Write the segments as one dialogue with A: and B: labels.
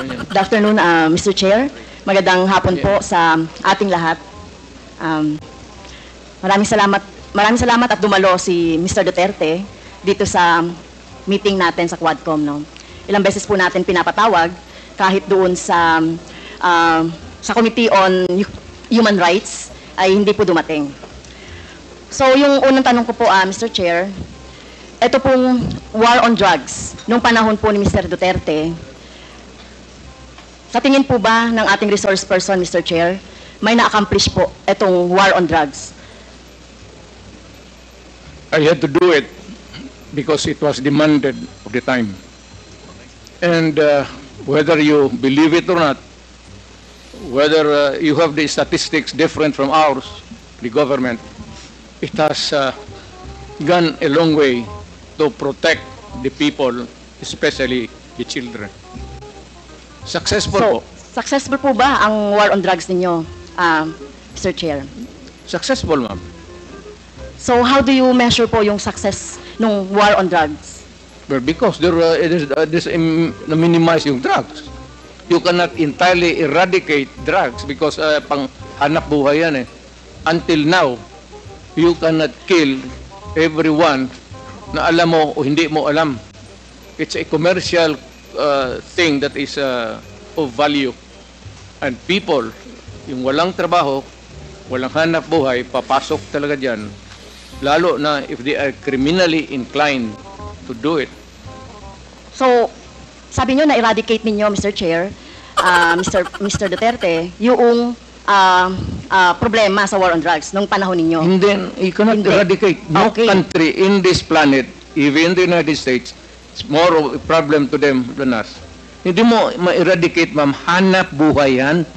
A: Good afternoon, Mr. Chair. Magandang hapon po sa ating lahat. Maraming salamat at dumalo si Mr. Duterte dito sa meeting natin sa Quadcom. No? Ilang beses po natin pinapatawag kahit doon sa Committee on Human Rights ay hindi po dumating. So yung unang tanong ko po, Mr. Chair, ito pong war on drugs, nung panahon po ni Mr. Duterte, sa tingin po ba ng ating resource person, Mr. Chair, may na-accomplish po itong war on drugs?
B: I had to do it because it was demanded of the time. And whether you believe it or not, whether you have the statistics different from ours, the government, it has gone a long way to protect the people, especially the children. Successful po.
A: Successful po ba ang war on drugs ninyo, Mr. Chair?
B: Successful, ma'am.
A: So how do you measure po yung success ng war on drugs?
B: Well, because it is minimize yung drugs. You cannot entirely eradicate drugs because pang hanap buhay yan eh. Until now, you cannot kill everyone na alam mo o hindi mo alam. It's a commercial thing that is of value. And people, yung walang trabaho, walang hanap buhay, papasok talaga dyan. Lalo na if they are criminally inclined to do it.
A: So, sabi nyo na eradicate ninyo, Mr. Chair, Mr. Duterte, yung problema sa war on drugs nung panahon ninyo.
B: And then, you cannot eradicate. No country in this planet, even the United States, it's more of a problem to them than us. Hindi mo ma-eradicate, ma'am. Hanap buhay yan.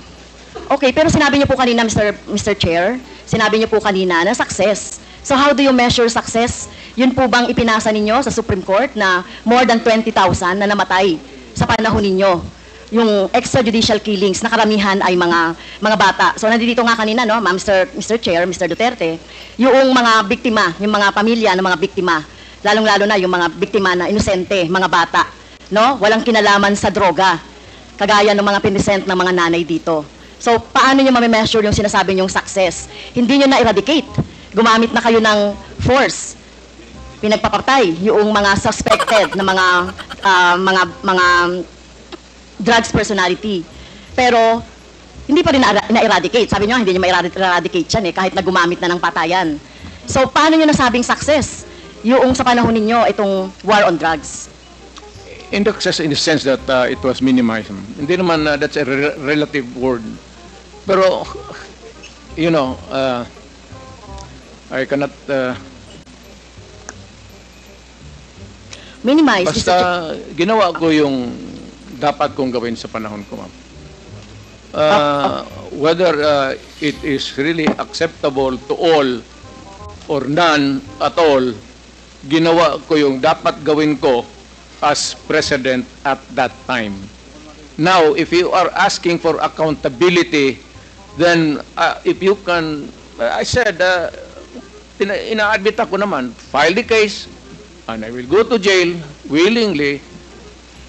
A: Okay, pero sinabi niyo po kanina, Mr. Chair, sinabi niyo po kanina na success. So how do you measure success? Yun po bang ipinasa ninyo sa Supreme Court na more than 20,000 na namatay sa panahon ninyo? Yung extrajudicial killings na karamihan ay mga bata. So nandito nga kanina, no, Mr. Chair, Mr. Duterte, yung mga biktima, yung mga pamilya ng mga biktima, lalong-lalo na yung mga biktima na inosente, mga bata, no, walang kinalaman sa droga, kagaya ng mga pinisent ng mga nanay dito. So paano nyo ma-measure yung sinasabi nyong success? Hindi nyo na-eradicate. Gumamit na kayo ng force. Pinagpapatay yung mga suspected na mga drugs personality. Pero, hindi pa rin na-eradicate. Sabi nyo, hindi nyo ma-eradicate yan kahit na gumamit na ng patayan. So, paano nyo nasabing success yung sa panahon ninyo itong war on drugs?
B: In the sense that it was minimized. Hindi naman, that's a relative word. Pero, you know, I cannot...
A: minimize.
B: Basta, ginawa ko yung dapat kong gawin sa panahon ko, ma'am. Whether it is really acceptable to all or none at all, ginawa ko yung dapat gawin ko as president at that time. Now, if you are asking for accountability, then if you can, I said, ina-admit ako naman, file the case, and I will go to jail willingly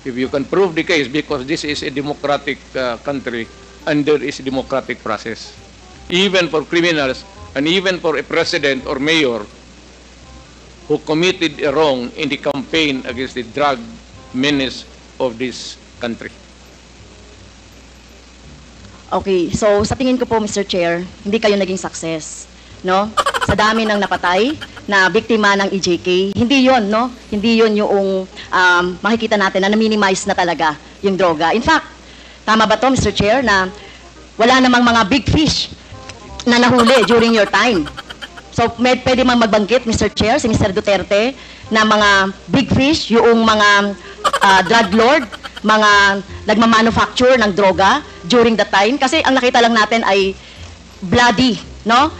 B: if you can prove the case, because this is a democratic country and there is a democratic process. Even for criminals and even for a president or mayor who committed a wrong in the campaign against the drug menace of this country.
A: Okay, so sa tingin ko po, Mr. Chair, hindi kayo naging success, no? Sa dami ng napatay na biktima ng EJK, hindi yon, no? Hindi yon yung makikita natin na na-minimize na talaga yung droga. In fact, tama ba to, Mr. Chair, na wala namang mga big fish na nahuli during your time? So, pwede mang magbanggit, Mr. Chair, si Mr. Duterte, na mga big fish, yung mga drug lord, mga nagmamanufacture ng droga during the time. Kasi ang nakita lang natin ay bloody, no?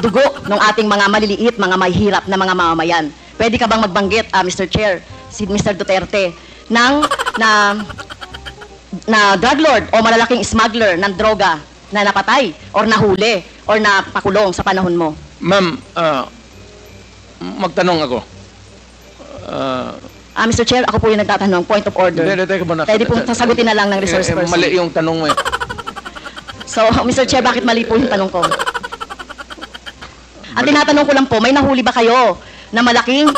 A: Dugo ng ating mga maliliit, mga mahihirap na mga mamamayan. Pwede ka bang magbanggit, Mr. Chair, si Mr. Duterte, na drug lord o malalaking smuggler ng droga na napatay or nahuli or napakulong sa panahon mo?
B: Ma'am, magtanong ako.
A: Mr. Chair, ako po yung nagtatanong, point of order.
B: Hindi, teka muna.
A: Pwede po sasagutin na lang ng resource person.
B: Mali yung tanong mo eh.
A: So, Mr. Chair, bakit mali po yung tanong ko? Ang tinatanong ko lang po, may nahuli ba kayo na malaking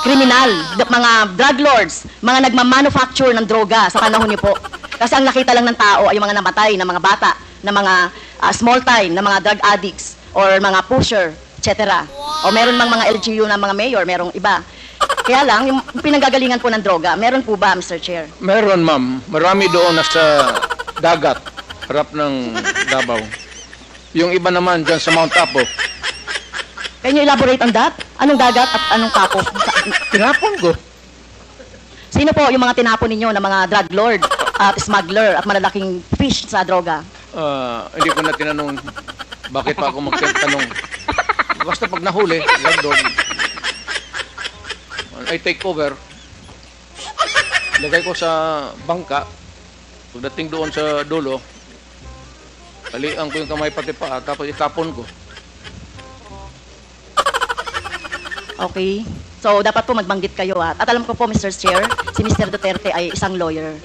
A: kriminal, mga drug lords, mga nagmamanufacture ng droga sa panahon niyo po? Kasi ang nakita lang ng tao ay yung mga namatay na mga bata, na mga small time, na mga drug addicts, or mga pusher, etc. O meron mang mga LGU na mga mayor, merong iba. Kaya lang, yung pinanggagalingan po ng droga, meron po ba, Mr. Chair?
B: Meron, ma'am. Marami doon nasa dagat, harap ng Davao. Yung iba naman dyan sa Mount Apo.
A: Can you elaborate on that? Anong dagat at anong kapo?
B: Tinapon ko.
A: Sino po yung mga tinapon ninyo na mga drug lord at smuggler at malalaking fish sa droga?
B: Hindi ko na tinanong bakit pa ako magtanong. Basta pag nahuli, yan doon. I take over. Lagay ko sa bangka. Pagdating doon sa dulo, talian ko yung kamay pati paa, tapos itapon ko.
A: Okay. So, dapat po magbanggit kayo at alam ko po, Mr. Chair, si Mr. Duterte ay isang lawyer.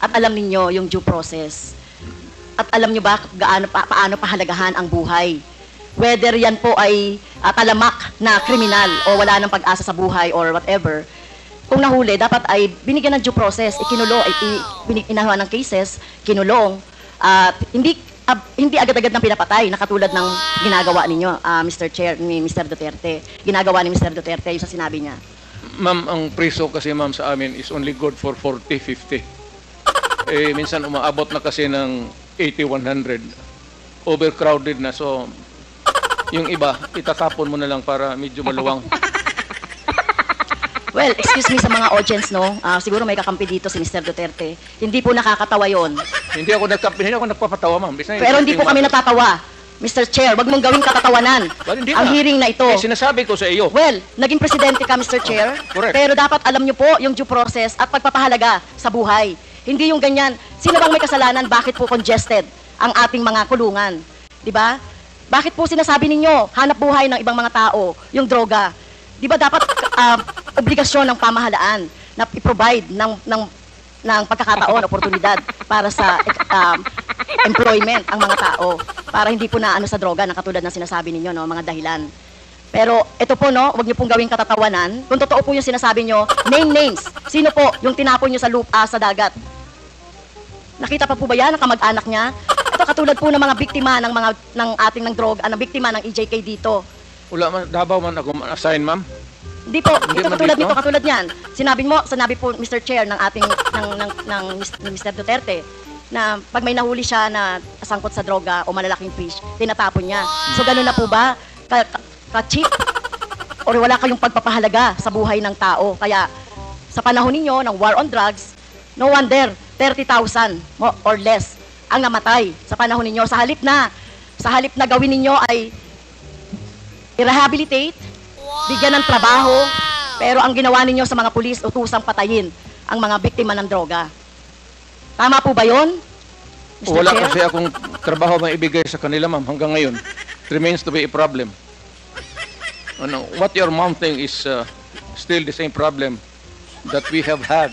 A: At alam ninyo yung due process. At alam nyo ba paano pahalagahan ang buhay? Whether yan po ay talamak na kriminal o wala nang pag-asa sa buhay or whatever, kung nahuli, dapat ay binigyan ng due process, ikinulong, inahawa ng cases, kinulong, at hindi agad-agad ng pinapatay na katulad ng ginagawa ninyo, Mr. Chair, ni Mr. Duterte. Ginagawa ni Mr. Duterte yung sa sinabi niya.
B: Ma'am, ang preso kasi ma'am sa amin is only good for 40, 50. Eh, minsan umaabot na kasi ng 80, 100. Overcrowded na. So, yung iba, itatapon mo na lang para medyo maluwang.
A: Well, excuse me sa mga audience, no? Siguro may kakampi dito si Mr. Duterte. Hindi po nakakatawa yon.
B: Hindi ako nagpapatawa, ma'am.
A: Pero hindi po kami natatawa. Mr. Chair, wag mong gawing katatawanan
B: Well, hindi
A: ang
B: na.
A: hearing na ito.
B: Eh, sinasabi ko sa iyo.
A: Well, naging presidente ka, Mr. Chair.
B: Correct.
A: Pero dapat alam niyo po yung due process at pagpapahalaga sa buhay. Hindi yung ganyan. Sino bang may kasalanan? Bakit po congested ang ating mga kulungan? Di ba? Bakit po sinasabi ninyo, hanap buhay ng ibang mga tao, yung droga? Di ba dapat obligasyon ng pamahalaan na i-provide ng pagkakataon, oportunidad para sa employment ang mga tao para hindi po na ano sa droga na katulad ng sinasabi ninyo, no, mga dahilan. Pero ito po, no, wag niyo pong gawing katatawanan. Kung totoo po yung sinasabi niyo, name names. Sino po yung tinapon niyo sa lupa, sa dagat? Nakita pa po ba yan ang kamag-anak niya? Ito katulad po ng mga biktima ng ating ng droga, ng biktima ng EJK dito.
B: Wala man, Davao man ako assign, ma'am.
A: Hindi po,
B: Hindi
A: ito
B: man
A: katulad
B: dito?
A: nito, katulad niyan. Sinabi po Mr. Chair ng ating ng Mr. Duterte na pag may nahuli siya na sangkot sa droga o malalaking fish, tinatapon niya. So ganun na po ba? Ka-cheap? Or wala kayong pagpapahalaga sa buhay ng tao? Kaya sa panahon ninyo ng war on drugs, no wonder 30,000 or less ang namatay sa panahon ninyo. Sa halip na gawin ninyo ay i-rehabilitate, bigyan ng trabaho, pero ang ginawa ninyo sa mga pulis, utusang patayin ang mga biktima ng droga. Tama po ba yun, Mr.
B: Wala
A: Chair?
B: kasi akong trabaho na ibigay sa kanila, ma'am, hanggang ngayon. It remains to be a problem. Ano, what you're mounting is still the same problem that we have had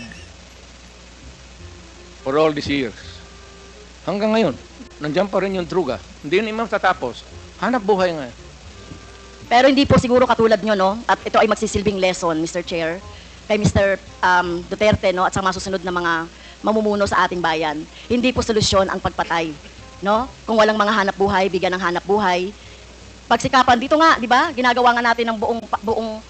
B: for all these years. Hanggang ngayon, nandiyan pa rin yung droga. Hindi yun imam tatapos. Hanap buhay nga.
A: Pero hindi po siguro katulad nyo, no? At ito ay magsisilbing lesson, Mr. Chair, kay Mr. Duterte, no? At sa mga susunod na mga mamumuno sa ating bayan. Hindi po solusyon ang pagpatay, no? Kung walang mga hanap buhay, bigyan ng hanap buhay. Pagsikapan dito nga, di ba? Ginagawa nga natin ng buong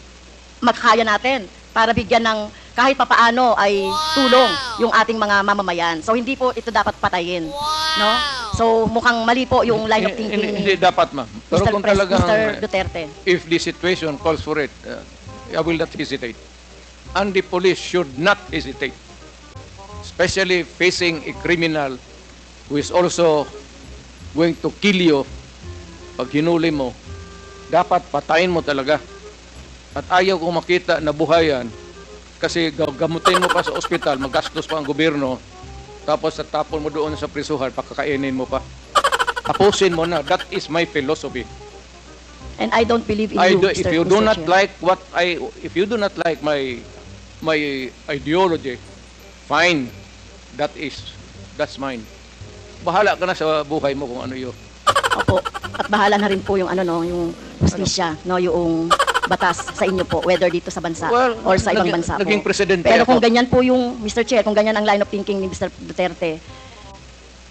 A: makakaya natin para bigyan ng kahit papaano ay tulong yung ating mga mamamayan. So hindi po ito dapat patayin, no? So mukhang mali po yung line of thinking
B: Hindi
A: ni
B: dapat, ma'am. Pero kung talagang,
A: Mr. Duterte.
B: if the situation calls for it, I will not hesitate. And the police should not hesitate. Especially facing a criminal who is also going to kill you pag hinuli mo. Dapat patayin mo talaga. At ayaw kong makita na buhayan kasi gamutin mo pa sa ospital, magastos pa ang gobyerno, tapos tatapon mo doon sa prisuhan, pakakainin mo pa. Tapusin mo na. That is my philosophy.
A: And I don't believe in you, Mr.
B: If you do
A: Mr.
B: not
A: Chair.
B: like if you do not like my my ideology, fine. That's mine. Bahala ka na sa buhay mo kung ano yun.
A: Opo. At bahala na rin po yung ano no, yung justisya, no, yung batas sa inyo po, whether dito sa bansa
B: Well,
A: or sa ibang bansa po.
B: naging presidente
A: Pero kung
B: ako.
A: ganyan po yung, Mr. Chair, kung ganyan ang line of thinking ni Mr. Duterte,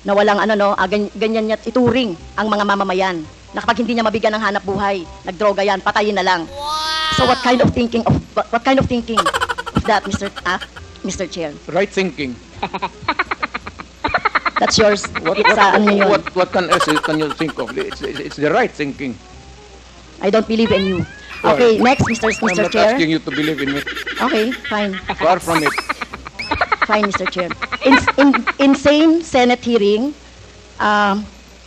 A: na walang ano no, ganyan niya ituring ang mga mamamayan, na kapag hindi niya mabigyan ng hanap buhay, nagdroga yan, patayin na lang. So what kind of thinking of that, Mr. Chair?
B: Right thinking.
A: That's yours. Sa ano yun.
B: What can else can you think of? It's the right thinking.
A: I don't believe in you. Okay, next,
B: I'm
A: Mr.
B: not
A: Chair.
B: asking you to believe in me.
A: Okay, fine.
B: Far from it.
A: Fine, Mr. Chair. In same Senate hearing,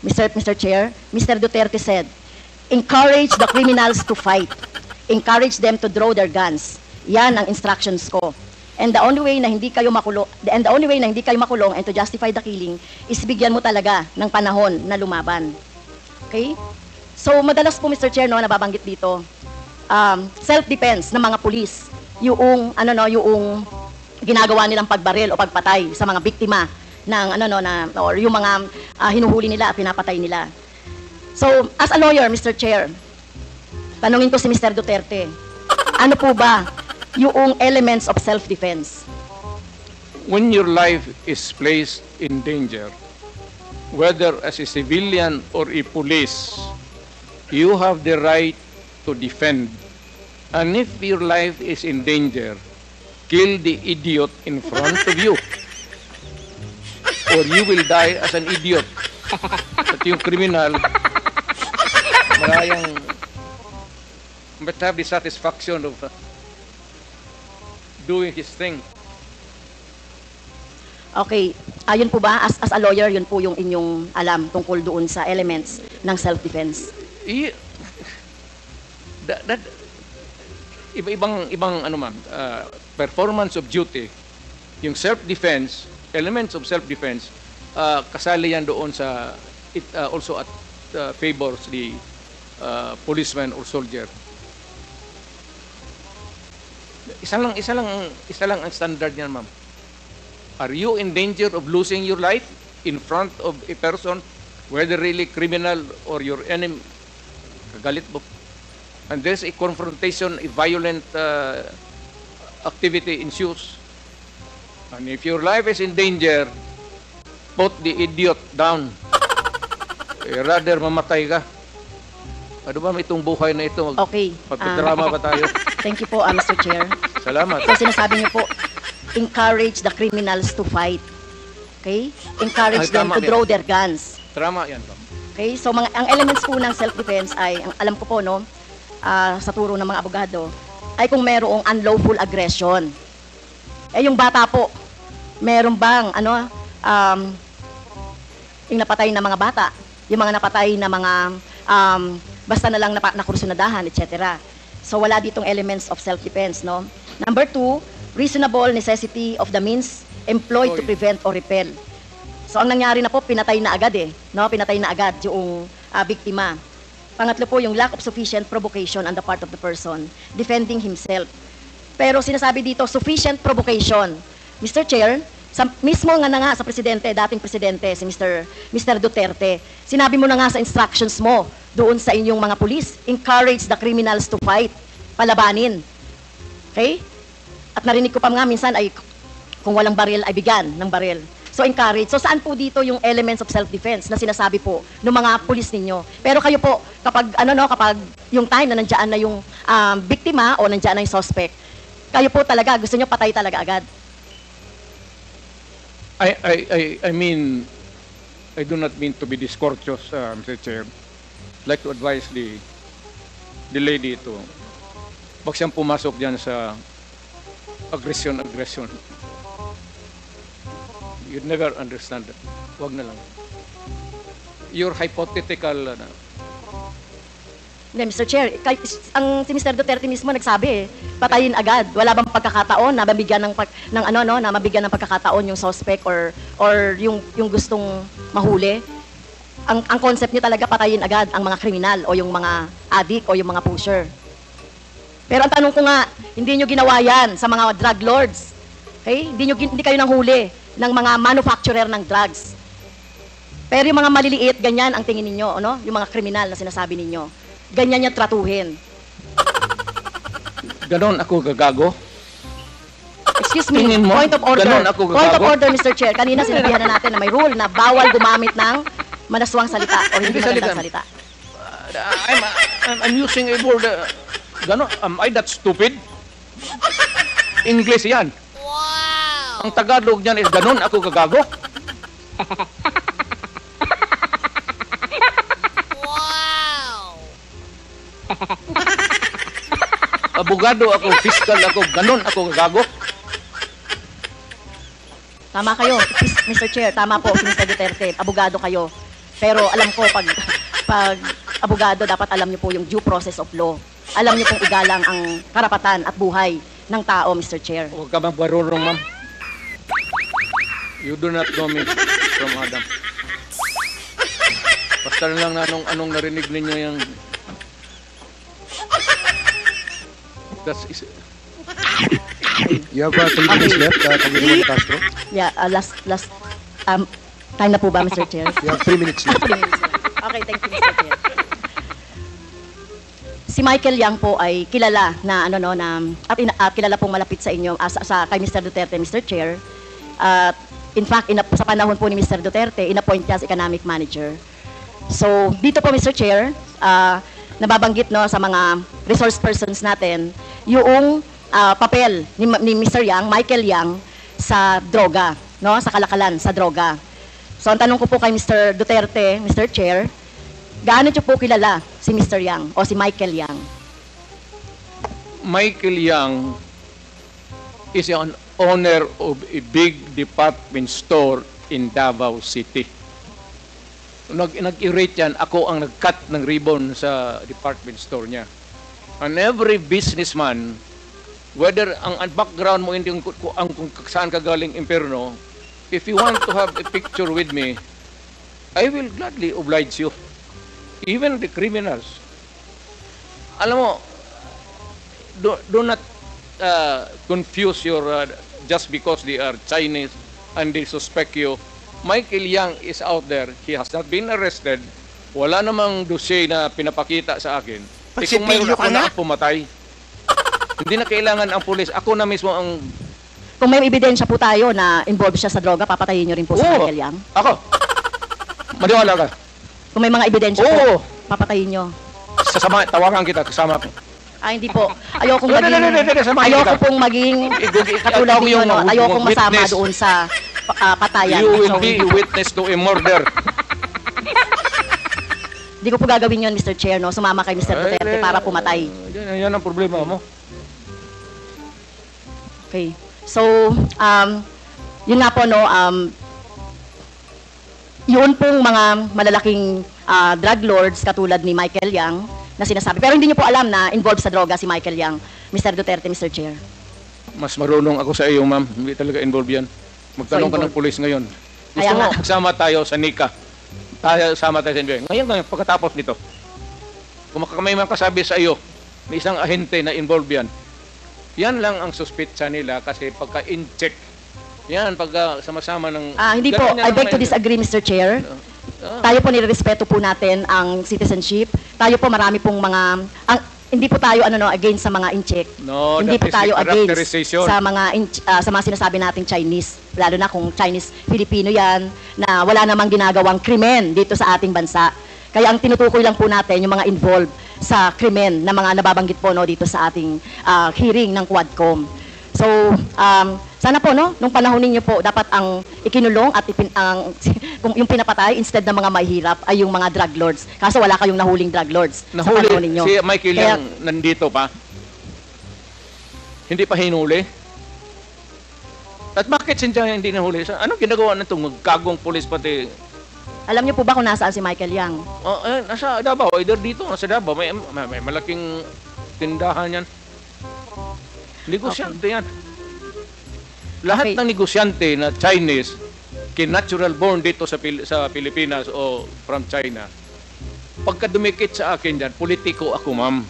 A: Mr. Chair, Mr. Duterte said, encourage the criminals to fight. Encourage them to draw their guns. Yan ang instructions ko. And the only way na hindi kayo makulong, and to justify the killing is bigyan mo talaga ng panahon na lumaban. Okay? So, madalas po, Mr. Chair, no, nababanggit dito, self-defense ng mga pulis, yung ginagawa nilang pagbaril o pagpatay sa mga biktima ng or yung mga hinuhuli nila at pinapatay nila. So, as a lawyer, Mr. Chair, tanungin ko si Mr. Duterte, ano po ba yung elements of self-defense?
B: When your life is placed in danger, whether as a civilian or a police, you have the right to defend. And if your life is in danger, kill the idiot in front of you. Or you will die as an idiot. At yung criminal, marayang must have the satisfaction of doing his thing.
A: Okay, yun po ba, as a lawyer, yun po yung inyong alam tungkol doon sa elements ng self-defense?
B: Ibang ano ma'am, performance of duty, yung self-defense, elements of self-defense, kasali yan doon sa, it also favors the policeman or soldier. Isa lang ang standard niyan, ma'am. Are you in danger of losing your life in front of a person, whether really criminal or your enemy? Kagalit mo. And there's a confrontation, a violent activity ensues. And if your life is in danger, put the idiot down. Rather mamatay ka. Ano ba itong buhay na ito?
A: Okay.
B: Magpadrama pa tayo.
A: Thank you po, Mr. Chair.
B: Salamat.
A: So sinasabi niyo po, encourage the criminals to fight. Okay? Encourage
B: Ay,
A: them
B: tama
A: to
B: yan.
A: draw their guns.
B: Drama yan, ma'am.
A: Okay? So ang elements po ng self-defense ay, ang alam ko po, no, sa turo ng mga abogado, ay kung merong unlawful aggression. Eh yung bata po, meron bang yung napatay na mga bata, yung mga napatay na mga basta na lang nakursunadahan, etc. So wala ditong elements of self-defense, no? Number 2, reasonable necessity of the means employed to prevent or repel. So ang nangyari na po, pinatay na agad no? Pinatay na agad yung biktima. Pangatlo po, yung lack of sufficient provocation on the part of the person defending himself. Pero sinasabi dito, sufficient provocation. Mr. Chair, mismo nga sa presidente, dating presidente, si Mr. Duterte, sinabi mo na nga sa instructions mo doon sa inyong mga pulis, encourage the criminals to fight, palabanin. Okay? At narinig ko pa nga minsan ay kung walang baril ay bigyan ng baril. So encourage. So saan po dito yung elements of self-defense na sinasabi po ng mga pulis ninyo? Pero kayo po, kapag kapag yung time na nandiyan na yung biktima o nandiyan na yung suspect, kayo po talaga, gusto nyo patay talaga agad.
B: I mean, I do not mean to be discourteous, Mr. Chair. I'd like to advise the lady to wag siyang pumasok diyan sa aggression. You'd never understand that. Wag na lang. Your hypothetical
A: Hindi, Mr. Chair, si Mr. Duterte mismo nagsabi patayin agad. Wala bang pagkakataon na mabigyan na mabigyan ng pagkakataon yung suspect or yung gustong mahuli? Ang concept niya talaga patayin agad ang mga kriminal o yung mga addict o yung mga pusher. Pero ang tanong ko nga, hindi nyo ginawa yan sa mga drug lords. Okay? Hindi kayo nanghuli ng mga manufacturer ng drugs. Pero yung mga maliliit, ganyan ang tingin ninyo, ano? Yung mga kriminal na sinasabi ninyo. Ganyan yung tratuhin.
B: Ganon ako gagago?
A: Excuse me,
B: Tingin mo,
A: point of order.
B: ganon ako
A: Point of
B: gagago?
A: order, Mr. Chair. Kanina sinabihan na natin na may rule na bawal gumamit ng manaswang salita o hindi
B: Hindi
A: magandang
B: salita.
A: salita.
B: I'm using a word. Ganon, am I that stupid? English yan. Wow! Ang Tagalog niyan is ganon ako gagago? Abogado ako, fiscal ako, ganon ako gagago?
A: Tama kayo, Mr. Chair, tama po, si Mr. Duterte, abogado kayo. Pero alam ko, pag abogado, dapat alam niyo po yung due process of law. Alam niyo pong igalang ang karapatan at buhay ng tao, Mr. Chair.
B: Huwag ka magbarurong, ma'am. You do not know me from Adam. Basta na lang anong narinig ninyo yung... That's is...
C: You have 3 minutes left, Congressman Castro.
A: Yeah, last, time na po ba, Mr. Chair?
C: You have 3 minutes left.
A: Okay, thank you, Mr. Chair. Si Michael Yang po ay kilala na at kilala pong malapit sa inyo kay Mr. Duterte, Mr. Chair. At in fact, sa panahon po ni Mr. Duterte, inappoint niya as economic manager. So, dito po, Mr. Chair, nababanggit sa mga resource persons natin yung papel ni Mr. Yang, Michael Yang, sa droga, sa kalakalan, sa droga. So, ang tanong ko po kay Mr. Duterte, Mr. Chair, gaano niyo po kilala si Mr. Yang o si Michael Yang?
B: Michael Yang is an owner of a big department store in Davao City. Nag-irate yan, ako ang nag-cut ng ribbon sa department store niya. And every businessman, whether ang background mo hindi kung saan ka galing impyerno, if you want to have a picture with me, I will gladly oblige you. Even the criminals. Alam mo, do not confuse your, just because they are Chinese and they suspect you. Michael Yang is out there. He has not been arrested. Wala namang dossier na pinapakita sa akin. Kung mayroon ako na pumatay, hindi na kailangan ang pulis. Ako na mismo ang...
A: Kung may ebidensya po tayo na involved siya sa droga, papatayin niyo rin po si Michael Yang?
B: Ako. Maniwala ka.
A: Kung may mga ebidensya po, papatayin niyo?
B: Sasama, tawagan kita, kasama ko.
A: Hindi po. Ayokong maging katulad
B: Ako
A: niyo,
B: yung
A: ayokong masama
B: witness.
A: doon sa patayan.
B: You will
A: So,
B: be witness to a murder.
A: Hindi ko po gagawin yun, Mr. Chair, sumama kay Mr. Duterte para pumatay.
B: Yan ang problema mo.
A: Okay. So, yun nga po, yun pong mga malalaking drug lords katulad ni Michael Yang na sinasabi. Pero hindi niyo po alam na involved sa droga si Michael Yang, Mr. Duterte, Mr. Chair.
B: Mas marunong ako sa iyo, ma'am. Hindi talaga involved yan. Magtanong ka ng pulis ngayon. Gusto mo, magsama tayo sa NICA. Sama tayo sa NBI. Ngayon, pagkatapos nito, kung may makasabi sa iyo, may isang ahente na involved yan, yan lang ang suspitsa nila kasi pagka-in-check, yan, pagka sama-sama ng...
A: Hindi po, I beg to disagree, Mr. Chair. Tayo po nirerespeto po natin ang citizenship. Tayo po marami pong mga... hindi po tayo against sa mga in-check.
B: No,
A: Hindi po
B: that is
A: tayo
B: the
A: against
B: characterization.
A: sa mga sinasabi nating Chinese. Lalo na kung Chinese, Filipino yan, na wala namang ginagawang krimen dito sa ating bansa. Kaya ang tinutukoy lang po natin yung mga involved sa krimen na mga nababanggit po dito sa ating hearing ng Quadcom. So, sana po, nung panahon ninyo po, dapat ang ikinulong at yung pinapatay instead ng mga mahihirap ay yung mga drug lords. Kaso wala kayong nahuling drug lords sa panahon ninyo.
B: Si Michael Yang nandito pa. Hindi pa hinuli. At bakit siya hindi nahuli? Anong ginagawa nito? Magkagong pulis pati.
A: Alam niyo po ba kung nasaan si Michael Yang?
B: Nasa Davao. Either dito, nasa Davao. May malaking tindahan yan. Negosyante yan. Lahat ng negosyante na Chinese, natural born dito sa Pilipinas o from China, pagka dumikit sa akin yan, politiko ako, ma'am.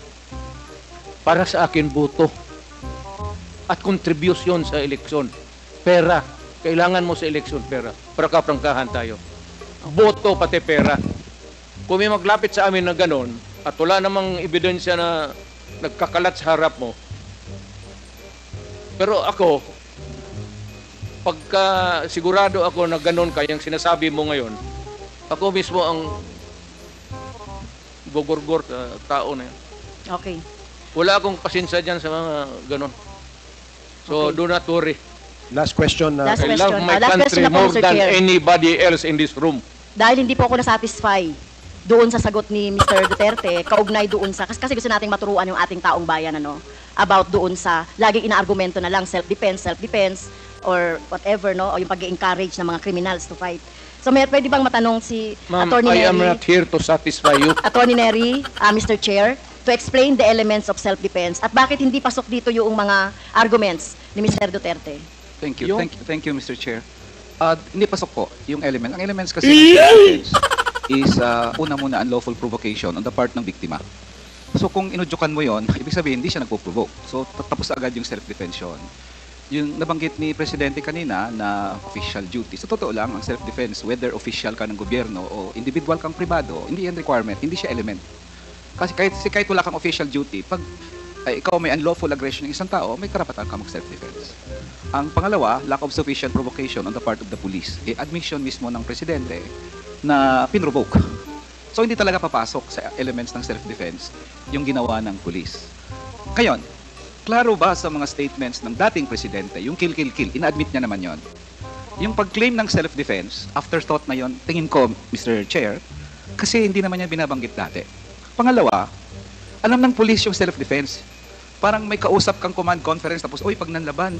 B: Para sa akin, boto. At contribution sa eleksyon. Pera. Kailangan mo sa eleksyon, pera. Prangkahan tayo. Boto pati pera. Kung may maglapit sa amin na ganon, at wala namang ebidensya na nagkakalat sa harap mo, pero ako, pagka sigurado ako na ganon kayang sinasabi mo ngayon, ako mismo ang gogorgor sa tao na yan.
A: Okay.
B: Wala akong pasensya dyan sa mga ganon. So,
A: Okay.
B: do not worry.
C: Last question.
A: Last
B: I
A: question.
B: love my
A: Last question
B: country
A: na po,
B: more
A: Mr.
B: than
A: Chair.
B: anybody else in this room.
A: Dahil hindi po ako nasatisfy doon sa sagot ni Mr. Duterte, kaugnay doon sa, kasi gusto nating maturuan yung ating taong bayan, about doon sa, laging inaargumento na lang, self-defense, or whatever, o yung pag-encourage ng mga criminals to fight. So, pwede bang matanong si
B: Ma'am,
A: Attorney
B: I am
A: Neri?
B: not here to satisfy you.
A: Attorney Neri, Mr. Chair, to explain the elements of self-defense at bakit hindi pasok dito yung mga arguments ni Mr. Duterte.
D: Thank you.
B: Yung-
D: Thank you, Mr. Chair. Hindi pasok po yung element. Ang elements kasi ng self-defense is una muna unlawful provocation on the part ng biktima. So kung inudyukan mo yon, ibig sabihin hindi siya nagpo-provoke. So tapos agad yung self-defense yun. Yung nabanggit ni Presidente kanina na official duty. Sa totoo lang, ang self-defense, whether official ka ng gobyerno o individual kang pribado, hindi yan requirement, hindi siya element. Kasi kahit wala kang official duty, pag ikaw may unlawful aggression ng isang tao, may karapatan ka mag-self-defense. Ang pangalawa, lack of sufficient provocation on the part of the police. Admission mismo ng Presidente na pinrovoke. So hindi talaga papasok sa elements ng self-defense yung ginawa ng police. Ngayon, klaro ba sa mga statements ng dating Presidente, yung kill, ina-admit niya naman yon. Yung pag-claim ng self-defense, afterthought na yon, tingin ko, Mr. Chair, kasi hindi naman niya binabanggit dati. Pangalawa, alam ng police yung self-defense. Parang may kausap kang command conference tapos, oy, pag nanlaban,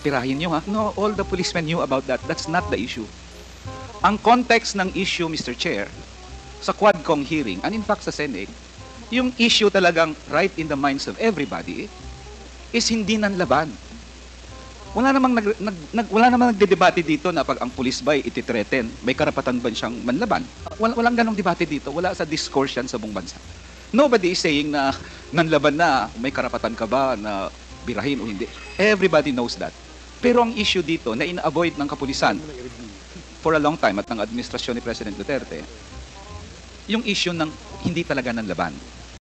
D: tirahin nyo ha. No, all the policemen knew about that. That's not the issue. Ang context ng issue, Mr. Chair, sa Quadcom hearing, and in fact sa Senate, yung issue talagang right in the minds of everybody is hindi nanlaban. Wala namang nagdedebate dito na pag ang police ba ititreten, may karapatan ba siyang manlaban? Walang ganong debate dito. Wala sa discourse yan sa buong bansa. Nobody is saying na nanlaban na, may karapatan ka ba na birahin o hindi. Everybody knows that. Pero ang issue dito na ina-avoid ng kapulisan for a long time at ng administrasyon ni President Duterte, yung issue ng hindi talaga nanlaban.